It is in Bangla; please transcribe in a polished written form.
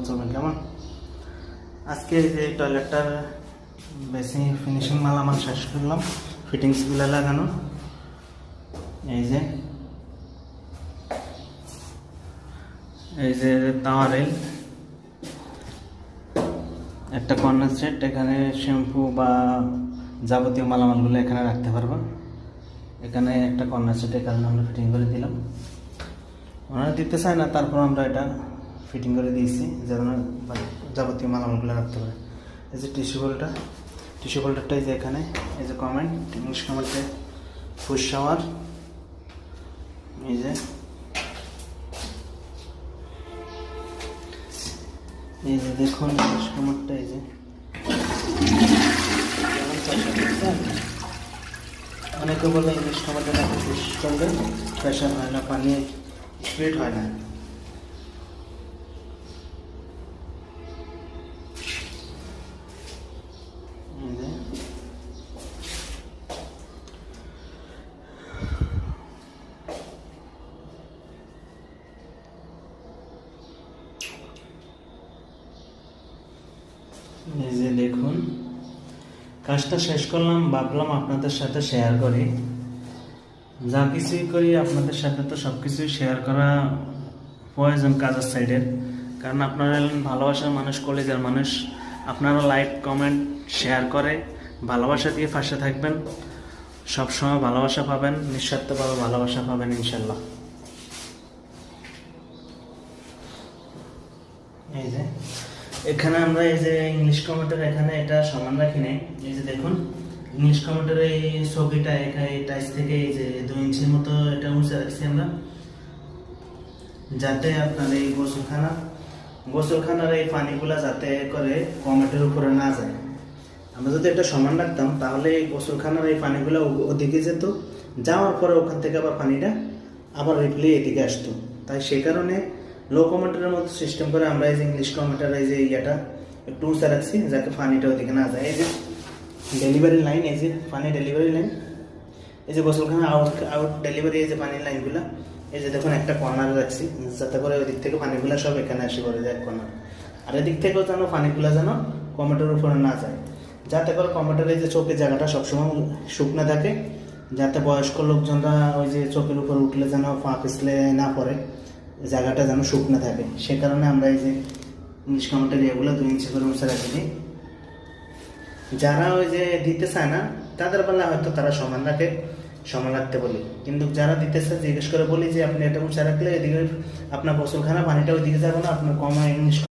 চলবেন কেমন। আজকে যে টয়লেটটার বেশি ফিনিশিং মালামাল শেষ করলাম, ফিটিংসগুলো লাগানো। এই যে তাওয়া রেল, একটা কর্নার সেট, এখানে শ্যাম্পু বা যাবতীয় মালামালগুলো এখানে রাখতে পারবো। এখানে একটা কর্নার সেটের কারণে আমরা ফিটিং করে দিলাম, ওনারা দিতে চায় না, তারপর আমরা এটা ফিটিং করে দিয়েছি যেন যাবতীয় মালামালগুলো রাখতে পারে। এই যে টিস্যু হোল্ডারটা এই যে এখানে, এই যে কমেন্ট ইংলিশ কমেন্টে ফুড শাওয়ার, এই যে দেখুন ইংলিশ কমেন্টটা, এই যে অনেকে বলে ইংলিশ কমেন্টে নাকি ফুড চলবে, প্রেশার হয় না, পানি স্পিড হয় না। এই যে দেখুন, কাজটা শেষ করলাম, ভাবলাম আপনাদের সাথে শেয়ার করি। যা কিছুই করি আপনাদের সাথে তো সব কিছুই শেয়ার করা প্রয়োজন কাজের সাইডের, কারণ আপনারা হলেন ভালোবাসার মানুষ, কলেজের মানুষ। আপনারা লাইক কমেন্ট শেয়ার করে ভালোবাসা দিয়ে পাশে থাকবেন, সবসময় ভালোবাসা পাবেন, নিঃস্বার্থভাবে ভালোবাসা পাবেন ইনশাল্লাহ। এই যে এখানে আমরা এই যে ইংলিশ কমেন্টের এখানে এটা সমান রাখি নাই, এই যে দেখুন ইংলিশ কমেন্টের এই ছবিটা এখানে টাইস থেকে এই যে 2 ইঞ্চির মতো এটা উঁচে রাখছি আমরা, যাতে আপনার এই গোসলখানার এই পানিগুলা যাতে করে কমেন্টের উপরে না যায়। আমরা যদি এটা সমান রাখতাম তাহলে এই গোসলখানার এই পানিগুলো ওদিকে যেত, যাওয়ার পরে ওখান থেকে আবার পানিটা আবার রিপ্লে এদিকে আসতো। তাই সেই কারণে লো কমেন্টের মতো সিস্টেম করে আমরা এই যে ইংলিশ কমেন্টের এই যে ইয়েটা একটু উঁচা রাখছি, যাতে পানিটা ওদিকে না যায়। এই যে ডেলিভারি লাইন, এই যে পানি ডেলিভারি লাইন, এই যে গোসলখানা আউট ডেলিভারি, এই যে পানির লাইনগুলো, এই যে দেখুন একটা কর্নারে রাখছি, যাতে করে ওই দিক থেকে পানিগুলো সব এখানে এসে পড়ে যায় এক কর্নার, আর এদিক থেকেও যেন পানিগুলো যেন কমেন্টের উপরে না যায়, যাতে করে কমেন্টের এই যে চোখের জায়গাটা সবসময় শুকনো থাকে, যাতে বয়স্ক লোকজনরা ওই যে চোখের উপর উঠলে যেন পা পিছলে না পড়ে, জায়গাটা যেন শুকনো থাকে। সে কারণে আমরা এই যে ইংলিশ কমেন্টের এগুলো 2 ইঞ্চি করে মুছে রাখি দিই। যারা ওই যে দিতে চায় না তাদের বেলা হয়তো তারা সমান রাখতে বলি, কিন্তু যারা দিতেছে জিজ্ঞেস করে বলি যে আপনি এটা মুছে রাখলে এদিকে আপনার গোসলখানা পানিটা ওইদিকে যাবে না, আপনার কম ইংলিশ